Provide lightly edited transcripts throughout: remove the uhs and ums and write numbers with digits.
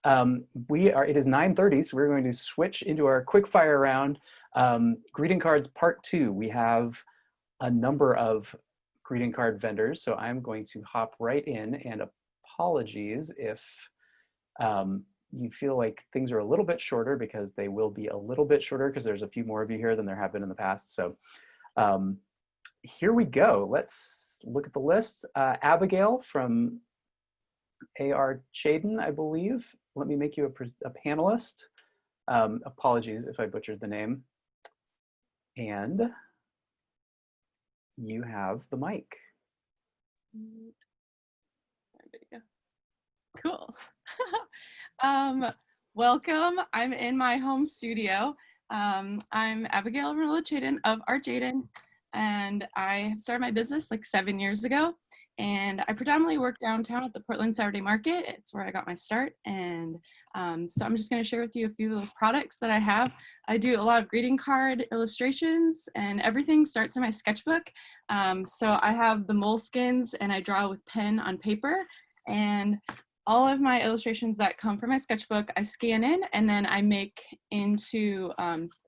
It is 9:30, so we're going to switch into our quick fire round. Greeting cards part 2. We have a number of greeting card vendors, so I'm going to hop right in, and apologies if you feel like things are a little bit shorter, because they will be a little bit shorter because there's a few more of you here than there have been in the past. So here we go. Let's look at the list. Abigail from ARTjaden, I believe. Let me make you a panelist. Apologies if I butchered the name. And you have the mic. Cool. Welcome. I'm in my home studio. I'm Abigail ARTjaden of ARTjaden, and I started my business like 7 years ago. And I predominantly work downtown at the Portland Saturday Market. It's where I got my start. And so I'm just going to share with you a few of those products that I have. I do a lot of greeting card illustrations, and everything starts in my sketchbook. So I have the moleskins, and I draw with pen on paper. And all of my illustrations that come from my sketchbook, I scan in, and then I make into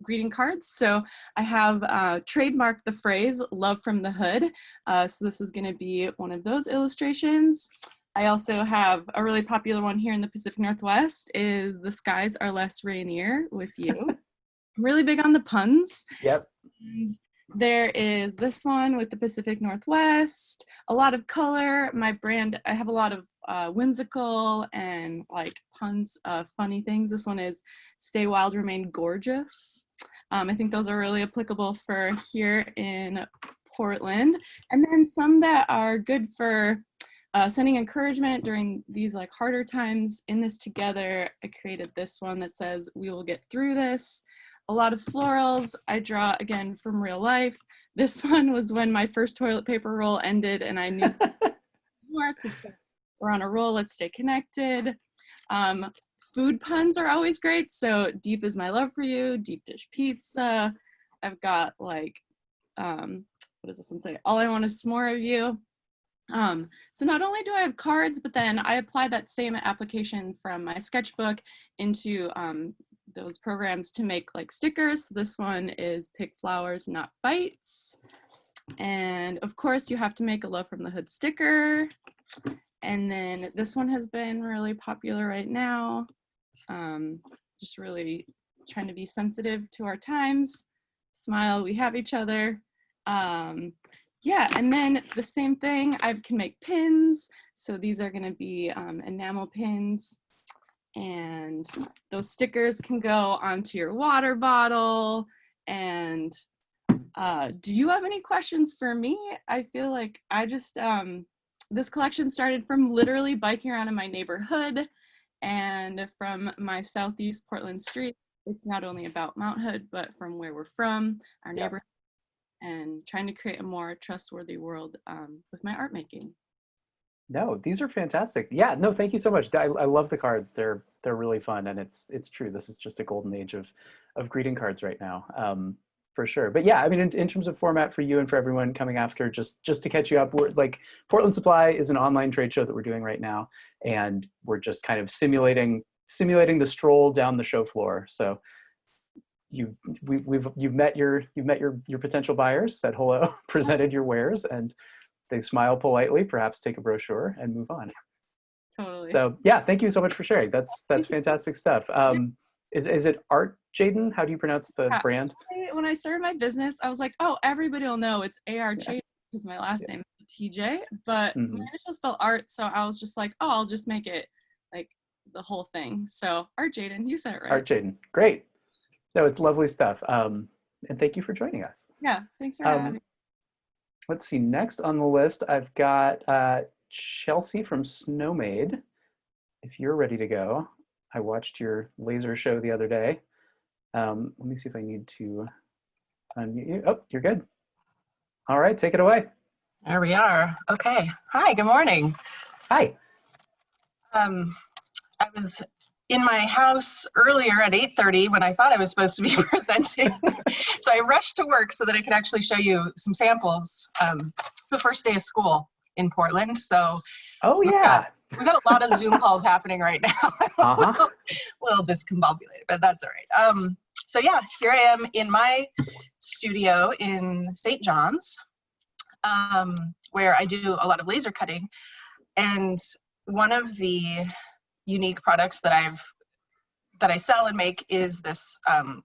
greeting cards. So I have trademarked the phrase "love from the hood." So this is going to be one of those illustrations. I also have a really popular one here in the Pacific Northwest, is "The skies are less rainier with you." I'm really big on the puns. Yep. There is this one with the Pacific Northwest, a lot of color. My brand, I have a lot of whimsical and like puns, funny things. This one is "Stay Wild, Remain Gorgeous." I think those are really applicable for here in Portland. And then some that are good for sending encouragement during these like harder times. In this together, I created this one that says "We will get through this." A lot of florals. I draw again from real life. This one was when my first toilet paper roll ended, and I knew more. So we're on a roll. Let's stay connected. Food puns are always great. So "Deep is my love for you," deep dish pizza. I've got like, what does this one say? "All I want is more of you." So not only do I have cards, but then I apply that same application from my sketchbook into those programs to make like stickers. So this one is "Pick flowers, not fights." And of course you have to make a "Love from the Hood" sticker. And then this one has been really popular right now. Just really trying to be sensitive to our times. "Smile, we have each other." Yeah, and then the same thing, I can make pins. So these are gonna be enamel pins. And those stickers can go onto your water bottle. And do you have any questions for me? I feel like I just, this collection started from literally biking around in my neighborhood and from my Southeast Portland street. It's not only about Mount Hood, but from where we're from, our neighborhood, and trying to create a more trustworthy world with my art making. No, these are fantastic. Yeah, no, thank you so much. I love the cards. They're really fun, and it's true. This is just a golden age of greeting cards right now, for sure. But yeah, I mean, in terms of format for you and for everyone coming after, just to catch you up, we're like, Portland Supply is an online trade show that we're doing right now, and we're just kind of simulating the stroll down the show floor. So you've met your potential buyers, said hello, presented your wares, and they smile politely, perhaps take a brochure, and move on. Totally. So yeah, thank you so much for sharing. That's fantastic stuff. Is it ARTjaden? How do you pronounce the brand? When I started my business, I was like, oh, everybody will know it's ARTjaden because my last name is TJ, but my initials spell art, so I was just like, oh, I'll just make it like the whole thing. So ARTjaden, you said it right. ARTjaden, great. No, it's lovely stuff. And thank you for joining us. Yeah, thanks for having me. Let's see, next on the list, I've got Chelsea from Snowmade. If you're ready to go. I watched your laser show the other day. Let me see if I need to unmute you. Oh, you're good. All right, take it away. There we are. Okay. Hi, good morning. Hi. I was in my house earlier at 8:30 when I thought I was supposed to be presenting. So I rushed to work so that I could actually show you some samples. It's the first day of school in Portland. So oh yeah, We've got a lot of Zoom calls happening right now. Uh-huh. A little discombobulated, but that's all right. So yeah, here I am in my studio in St. John's, where I do a lot of laser cutting. And one of the unique products that I sell and make is this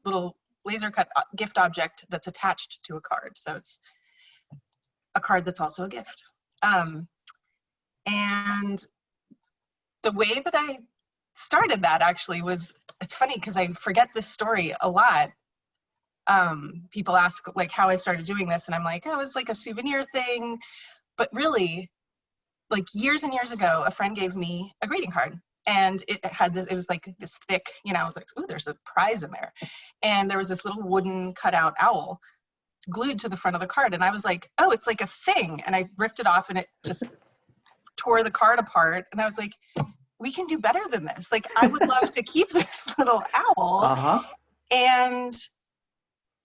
little laser cut gift object that's attached to a card. So it's a card that's also a gift. And the way that I started that actually was, it's funny because I forget this story a lot. People ask like how I started doing this, and I'm like, oh, it was like a souvenir thing. But really, like years and years ago, a friend gave me a greeting card, and it had this, it was like this thick, you know, I was like, ooh, there's a prize in there. And there was this little wooden cutout owl glued to the front of the card. And I was like, oh, it's like a thing. And I ripped it off and it just tore the card apart. And I was like, we can do better than this. Like, I would love to keep this little owl. Uh-huh. And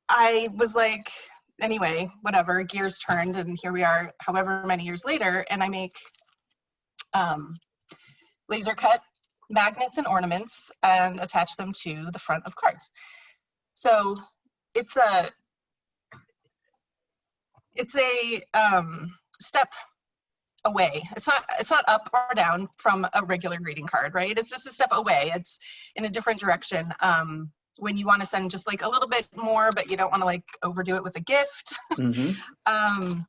I was like, anyway, whatever, gears turned, and here we are however many years later, and I make laser cut magnets and ornaments and attach them to the front of cards. So it's a step away. It's not up or down from a regular greeting card, right? It's just a step away. It's in a different direction. When you want to send just like a little bit more, but you don't want to like overdo it with a gift. Mm-hmm.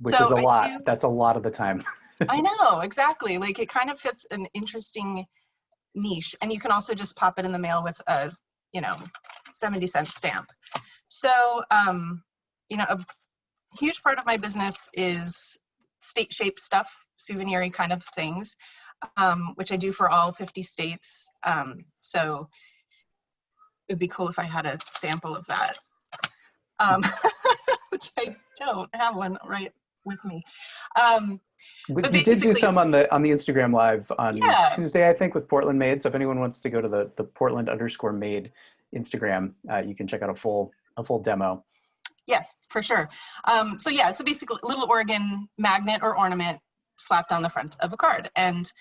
Which So is a lot. That's a lot of the time. I know, exactly. Like it kind of fits an interesting niche, and you can also just pop it in the mail with a, 70-cent stamp. So, a huge part of my business is state shaped stuff, souvenir-y kind of things, which I do for all 50 states. So it'd be cool if I had a sample of that, which I don't have one right with me. You did do some on the Instagram live on Tuesday, I think, with Portland Made. So if anyone wants to go to the Portland_Made Instagram, you can check out a full demo. Yes, for sure. So yeah, it's basically a little Oregon magnet or ornament slapped on the front of a card. And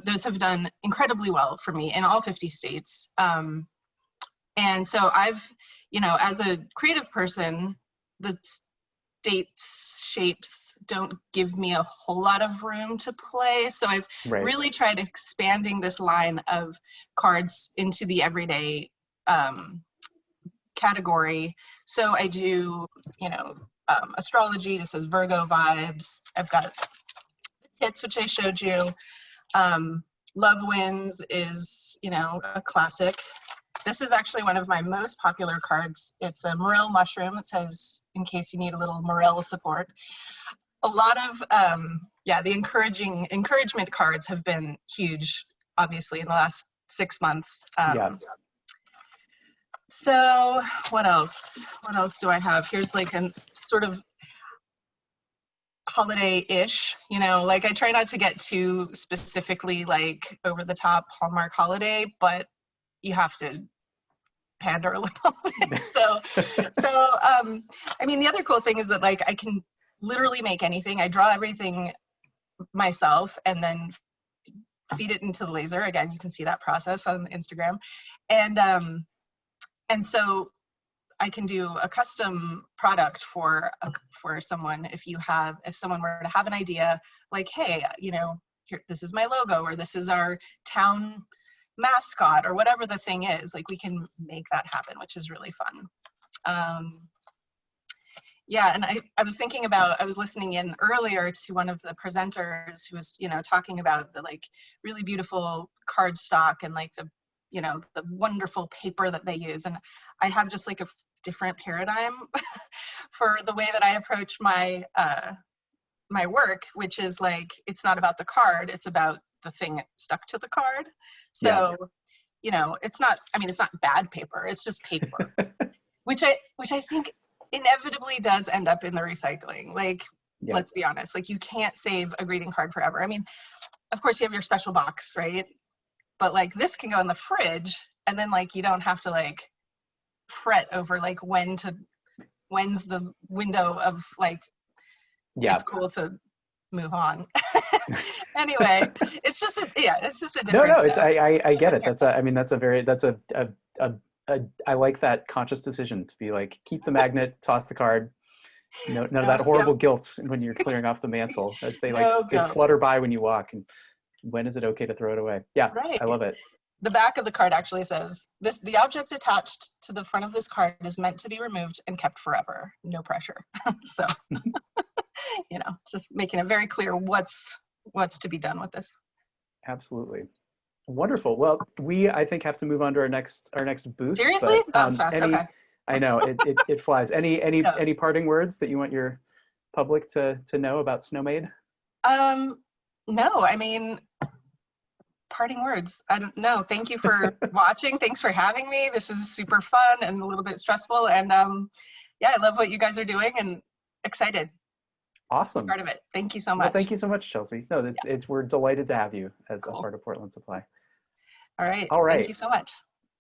those have done incredibly well for me in all 50 states. And so I've, as a creative person, the state shapes don't give me a whole lot of room to play. So I've really tried expanding this line of cards into the everyday category. So I do, astrology. This is Virgo vibes. I've got Tits, which I showed you. Love Wins is, a classic. This is actually one of my most popular cards. It's a morel mushroom. It says, in case you need a little morel support. A lot of, the encouragement cards have been huge, obviously, in the last 6 months. So what else? What else do I have? Here's like a sort of holiday-ish, like I try not to get too specifically like over the top Hallmark holiday, but you have to pander a little bit. So I mean, the other cool thing is that like I can literally make anything. I draw everything myself and then feed it into the laser. Again, you can see that process on Instagram. And so I can do a custom product for someone if someone were to have an idea like, hey, here, this is my logo, or this is our town mascot, or whatever the thing is, like we can make that happen, which is really fun. And I was thinking about, I was listening in earlier to one of the presenters who was, talking about the like really beautiful cardstock and like the wonderful paper that they use. And I have just like a different paradigm for the way that I approach my my work, which is like, it's not about the card, it's about the thing stuck to the card. So, it's not bad paper, it's just paper, which I think inevitably does end up in the recycling. Like, let's be honest, like you can't save a greeting card forever. I mean, of course you have your special box, right? But like this can go in the fridge, and then like you don't have to like fret over like when's the window of like, it's cool to move on. Anyway, it's just it's just a No, different. it's I get it. That's a I mean that's a very that's a I like that conscious decision to be like, keep the magnet, toss the card. No, none of that horrible guilt when you're clearing off the mantle, as they they flutter by when you walk. And when is it okay to throw it away? Yeah, right. I love it. The back of the card actually says, the object attached to the front of this card is meant to be removed and kept forever. No pressure. So, just making it very clear what's to be done with this. Absolutely. Wonderful. Well, we, I think, have to move on to our next booth. Seriously? But, that was fast. Okay. I know it flies. Any parting words that you want your public to know about Snowmade? No, I mean, parting words. I don't know. Thank you for watching. Thanks for having me. This is super fun and a little bit stressful. And I love what you guys are doing and excited. Awesome. To be part of it. Thank you so much. Well, thank you so much, Chelsea. No, we're delighted to have you as a part of Portland Supply. All right. Thank you so much.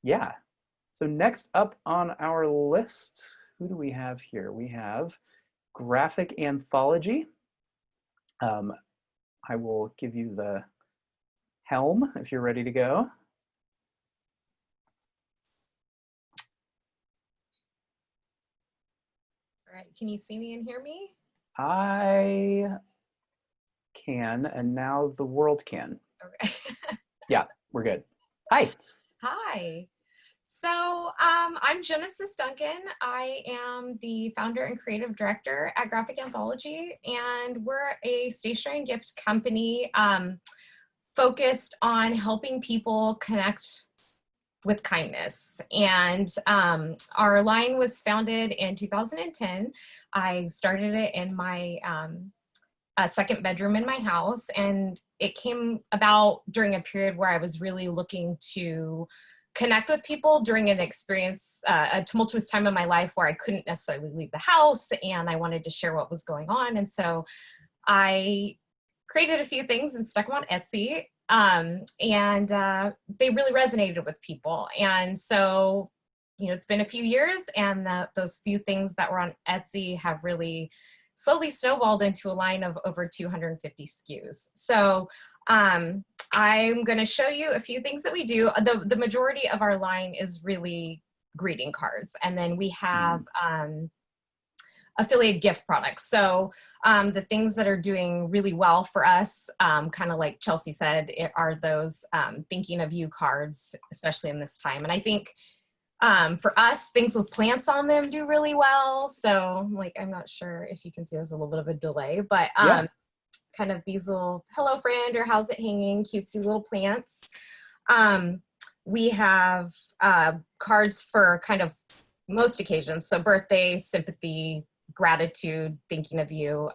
Yeah. So next up on our list, who do we have here? We have Graphic Anthology. I will give you the helm if you're ready to go. All right, can you see me and hear me? I can, and now the world can. Okay. Yeah, we're good. Hi. Hi. So I'm Genesis Duncan. I am the founder and creative director at Graphic Anthology, and we're a stationery and gift company focused on helping people connect with kindness. And our line was founded in 2010. I started it in my second bedroom in my house, and it came about during a period where I was really looking to connect with people during an experience, a tumultuous time in my life where I couldn't necessarily leave the house, and I wanted to share what was going on. And so I created a few things and stuck them on Etsy, and they really resonated with people. And so, it's been a few years, and those few things that were on Etsy have really slowly snowballed into a line of over 250 SKUs. So I'm going to show you a few things that we do. The majority of our line is really greeting cards, and then we have affiliated gift products. So the things that are doing really well for us, kind of like Chelsea said, are those thinking of you cards, especially in this time. And I think for us, things with plants on them do really well. So I'm not sure if you can see, there's a little bit of a delay, but kind of these little hello friend or how's it hanging, cutesy little plants. We have cards for kind of most occasions. So birthday, sympathy, gratitude, thinking of you.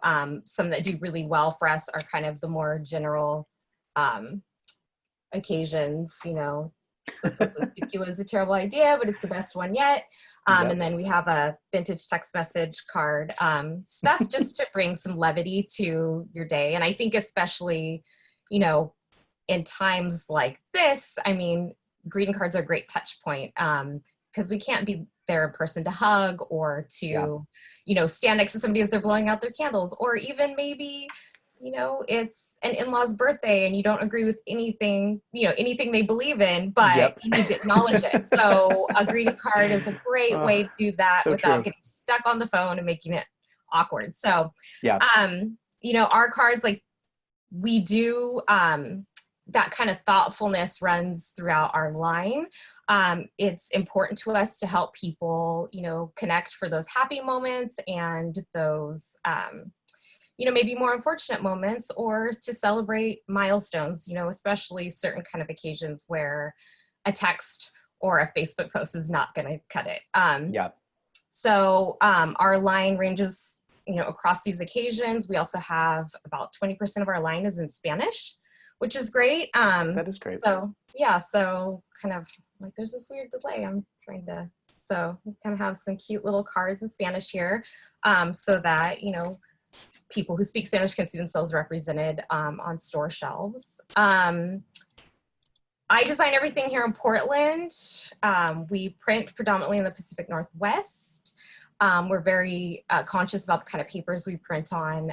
Some that do really well for us are kind of the more general occasions, so tequila is a terrible idea, but it's the best one yet. And then we have a vintage text message card, stuff just to bring some levity to your day. And I think especially, in times like this, I mean, greeting cards are a great touch point, because we can't be there in person to hug or to, stand next to somebody as they're blowing out their candles, or even maybe, it's an in-law's birthday and you don't agree with anything, anything they believe in, but you need to acknowledge it. So a greeting card is a great way to do that without getting stuck on the phone and making it awkward. So, our cards, we do, that kind of thoughtfulness runs throughout our line. It's important to us to help people, connect for those happy moments and those, maybe more unfortunate moments, or to celebrate milestones, especially certain kind of occasions where a text or a Facebook post is not going to cut it. So our line ranges, across these occasions. We also have about 20% of our line is in Spanish, which is great. That is great. So so kind of there's this weird delay. So we kind of have some cute little cards in Spanish here, so that, people who speak Spanish can see themselves represented on store shelves. I design everything here in Portland. We print predominantly in the Pacific Northwest. We're very conscious about the kind of papers we print on,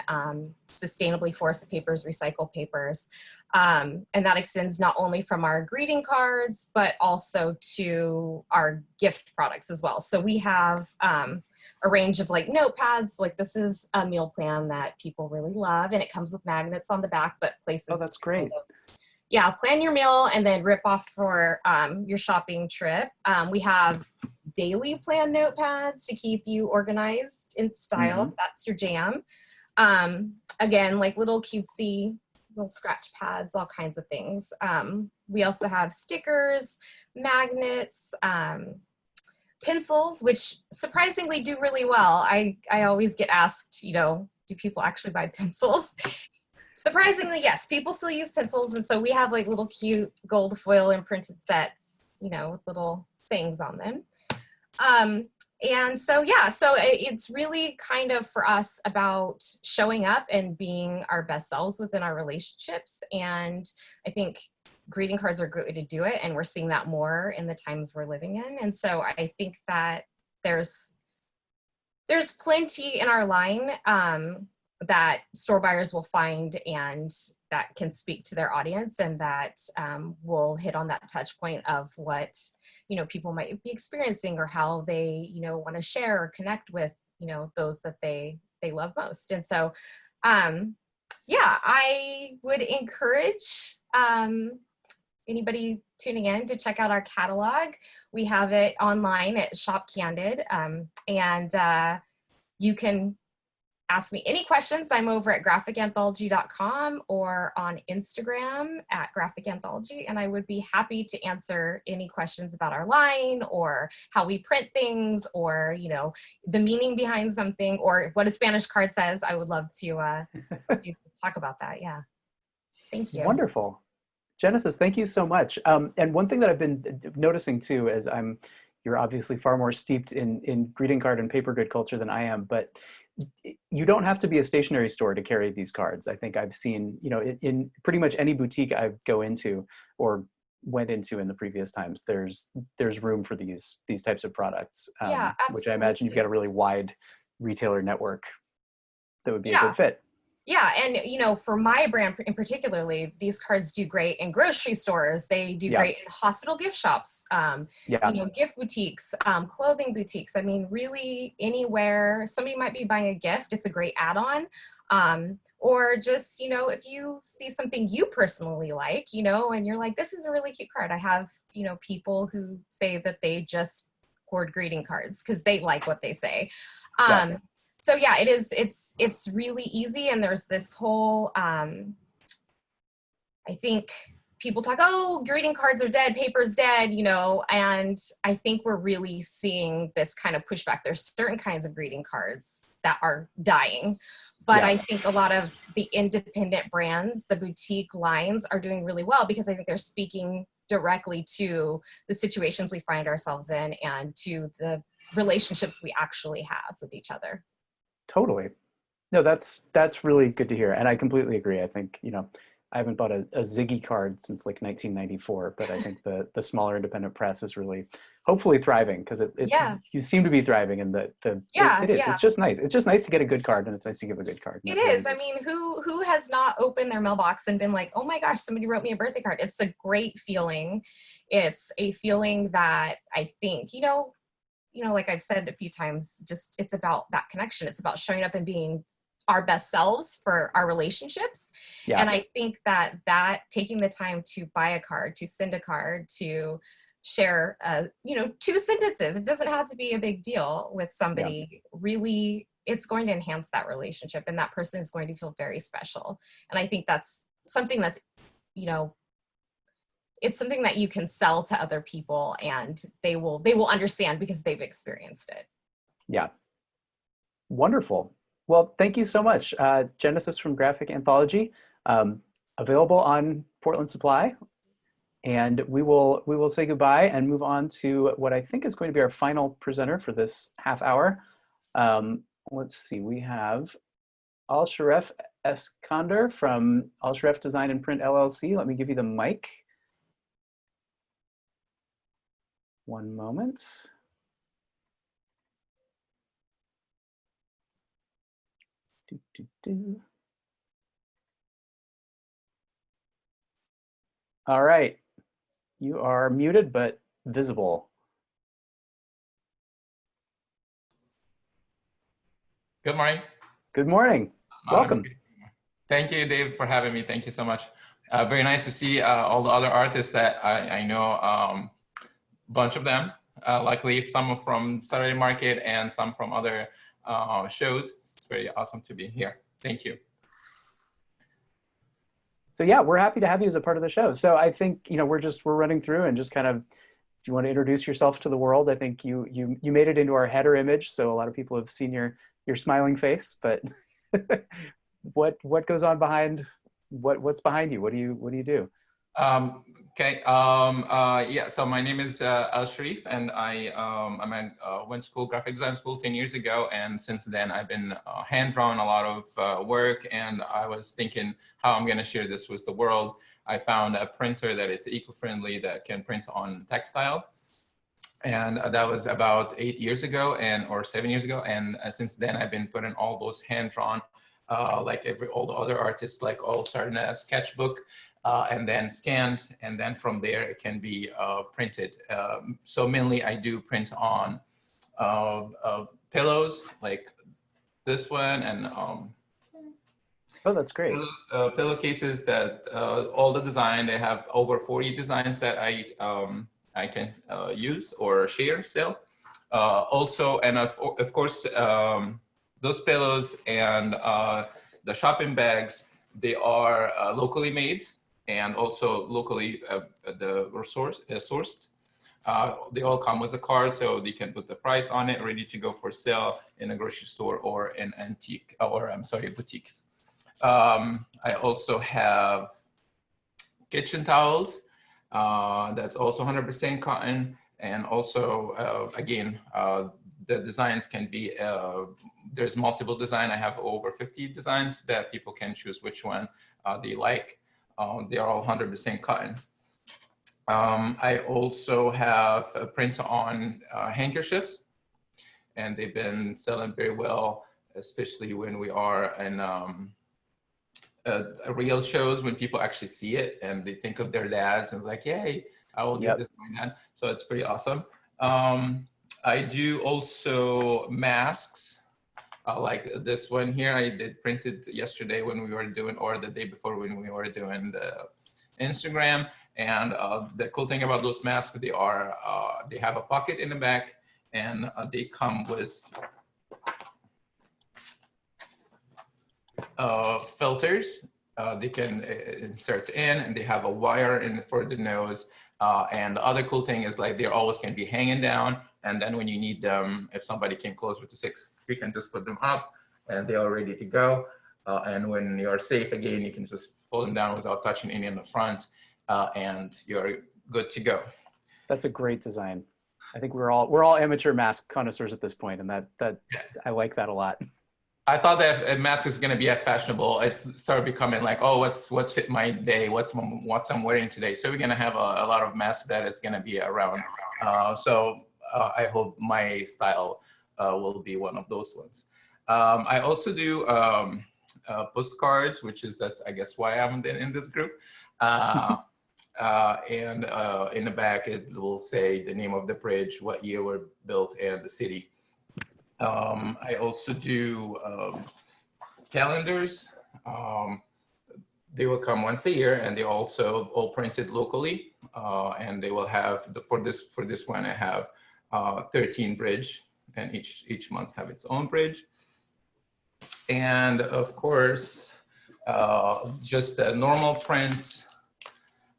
sustainably forested papers, recycled papers. And that extends not only from our greeting cards, but also to our gift products as well. So we have a range of like notepads. Like this is a meal plan that people really love, and it comes with magnets on the back, but places. Oh, that's great. Yeah, plan your meal and then rip off for your shopping trip. We have daily plan notepads to keep you organized in style, if that's your jam. Again, like little cutesy little scratch pads, all kinds of things. We also have stickers, magnets, pencils, which surprisingly do really well. I always get asked, you know, do people actually buy pencils? Surprisingly, yes, people still use pencils. And so we have like little cute gold foil imprinted sets, you know, with little things on them. And so, yeah, so it's really kind of for us about showing up and being our best selves within our relationships. And I think greeting cards are a great way to do it. And we're seeing that more in the times we're living in. And so I think that there's plenty in our line that store buyers will find and that can speak to their audience, and that will hit on that touch point of what, you know, people might be experiencing or how they, you know, want to share or connect with, you know, those that they love most. And so, yeah, I would encourage anybody tuning in to check out our catalog. We have it online at Shop Candid, and you can ask me any questions. I'm over at graphicanthology.com or on Instagram at graphicanthology, and I would be happy to answer any questions about our line or how we print things, or, you know, the meaning behind something, or what a Spanish card says. I would love to talk about that. Yeah. Thank you. Wonderful. Genesis, thank you so much. And one thing that I've been noticing too is you're obviously far more steeped in greeting card and paper good culture than I am, but you don't have to be a stationery store to carry these cards. I think I've seen, you know, in pretty much any boutique I go into or went into in the previous times, there's room for these types of products, Yeah, which I imagine you've got a really wide retailer network that would be a Yeah. good fit. Yeah, and you know, for my brand in particularly, these cards do great in grocery stores. They do great in hospital gift shops, you know, gift boutiques, clothing boutiques. I mean, really anywhere somebody might be buying a gift, it's a great add-on. Or just, you know, if you see something you personally like, you know, and you're like, this is a really cute card. I have, you know, people who say that they just hoard greeting cards because they like what they say. So yeah, it's really easy. And there's this whole, I think people talk, oh, greeting cards are dead, paper's dead, you know, and I think we're really seeing this kind of pushback. There's certain kinds of greeting cards that are dying, but I think a lot of the independent brands, the boutique lines, are doing really well because I think they're speaking directly to the situations we find ourselves in and to the relationships we actually have with each other. Totally. No, that's really good to hear. And I completely agree. I think, you know, I haven't bought a Ziggy card since like 1994, but I think the smaller independent press is really hopefully thriving because you seem to be thriving, and it is. It's just nice. It's just nice to get a good card, and it's nice to give a good card. It is. I mean, who has not opened their mailbox and been like, oh my gosh, somebody wrote me a birthday card. It's a great feeling. It's a feeling that I think, you know, like I've said a few times, just it's about that connection. It's about showing up and being our best selves for our relationships. And I think that taking the time to buy a card, to send a card, to share, you know, 2 sentences, it doesn't have to be a big deal with somebody. Really, it's going to enhance that relationship, and that person is going to feel very special. And I think that's something that's, you know, it's something that you can sell to other people, and they will understand because they've experienced it. Yeah. Wonderful. Well, thank you so much. Genesis from Graphic Anthology, available on Portland Supply. And we will say goodbye and move on to what I think is going to be our final presenter for this half hour. Let's see, we have Alshiref Eskander from Alshiref Design and Print LLC. Let me give you the mic. One moment. Do. All right. You are muted, but visible. Good morning. Good morning. Welcome. Thank you, Dave, for having me. Thank you so much. Very nice to see all the other artists that I know, a bunch of them, luckily some from Saturday Market and some from other shows. It's very awesome to be here. Thank you. So yeah, we're happy to have you as a part of the show. So I think, you know, we're running through and just kind of, if you want to introduce yourself to the world, I think you made it into our header image. So a lot of people have seen your smiling face, but what goes on behind, what's behind you? What do you do? Okay. Yeah. So my name is Alshiref, and I went to graphic design school 10 years ago, and since then I've been hand drawn a lot of work. And I was thinking how I'm going to share this with the world. I found a printer that it's eco-friendly that can print on textile, and that was about 8 years ago, or 7 years ago. And since then I've been putting all those hand drawn, like all the other artists, like all starting a sketchbook. And then scanned, and then from there it can be printed. So mainly I do print on pillows like this one, and oh, that's great. Pillowcases that all the design, they have over 40 designs that I can use or share, sell. Also, and of course, those pillows and the shopping bags, they are locally made, and also locally sourced. They all come with a card, so they can put the price on it, ready to go for sale in a grocery store or in antique, or I'm sorry, boutiques. I also have kitchen towels. That's also 100% cotton, and also again, the designs can be, there's multiple design. I have over 50 designs that people can choose which one they like. They are all 100% cotton. I also have prints on handkerchiefs, and they've been selling very well, especially when we are in real shows, when people actually see it and they think of their dads and it's like, yay, I will give this to my dad. So it's pretty awesome. I do also masks. Like this one here, I did printed yesterday when we were doing, or the day before when we were doing the Instagram. And the cool thing about those masks, they have a pocket in the back, and they come with filters. They can insert in, and they have a wire in for the nose. And the other cool thing is, like, they always can be hanging down. And then when you need them, if somebody came close with the 6, you can just put them up and they are ready to go. And when you're safe, again, you can just pull them down without touching any in the front, and you're good to go. That's a great design. I think we're all amateur mask connoisseurs at this point, and that yeah. I like that a lot. I thought that a mask is going to be fashionable. It's started becoming like, oh, what's fit my day? What's I'm wearing today? So we're going to have a lot of masks that it's going to be around. I hope my style will be one of those ones. I also do postcards, that's I guess why I'm in this group. And in the back, it will say the name of the bridge, what year were built, and the city. I also do calendars. They will come once a year, and they also all printed locally. And they will have for this one, I have 13 bridge, and each month have its own bridge. And of course, just a normal print.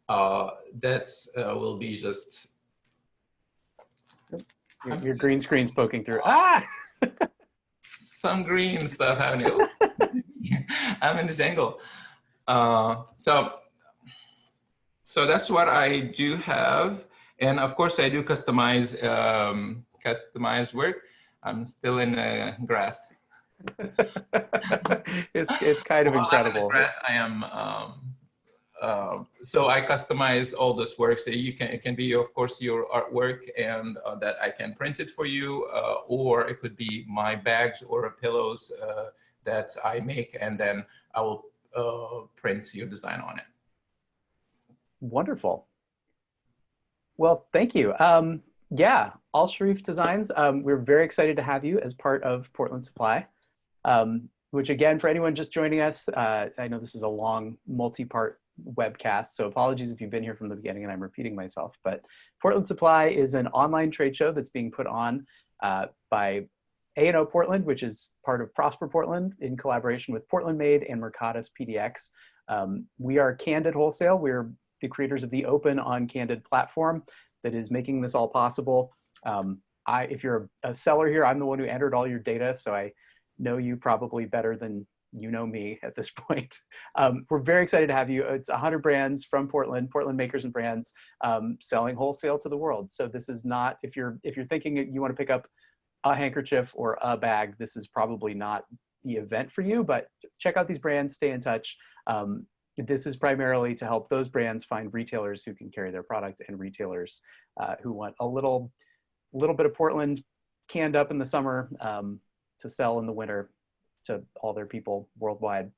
Will be just your green screen's poking through. Ah. Some green stuff happening. I'm in the jungle. So that's what I do have, and of course I do customize work. I'm still in the grass. It's kind of incredible. Grass, I am. So I customize all this work. So it can be, of course, your artwork, and that I can print it for you, or it could be my bags or pillows that I make, and then I will print your design on it. Wonderful. Well, thank you. Yeah, Alshiref Designs, we're very excited to have you as part of Portland Supply, which again, for anyone just joining us, I know this is a long multi-part webcast, so apologies if you've been here from the beginning and I'm repeating myself, but Portland Supply is an online trade show that's being put on by A&O Portland, which is part of Prosper Portland in collaboration with Portland Made and Mercatus PDX. We are Candid Wholesale. We're the creators of the open on Candid platform that is making this all possible. If you're a seller here, I'm the one who entered all your data, so I know you probably better than you know me at this point. We're very excited to have you. It's 100 brands from Portland, Portland makers and brands, selling wholesale to the world. So this is not, if you're thinking you want to pick up a handkerchief or a bag, this is probably not the event for you, but check out these brands, stay in touch. This is primarily to help those brands find retailers who can carry their product and retailers who want a little bit of Portland canned up in the summer to sell in the winter to all their people worldwide.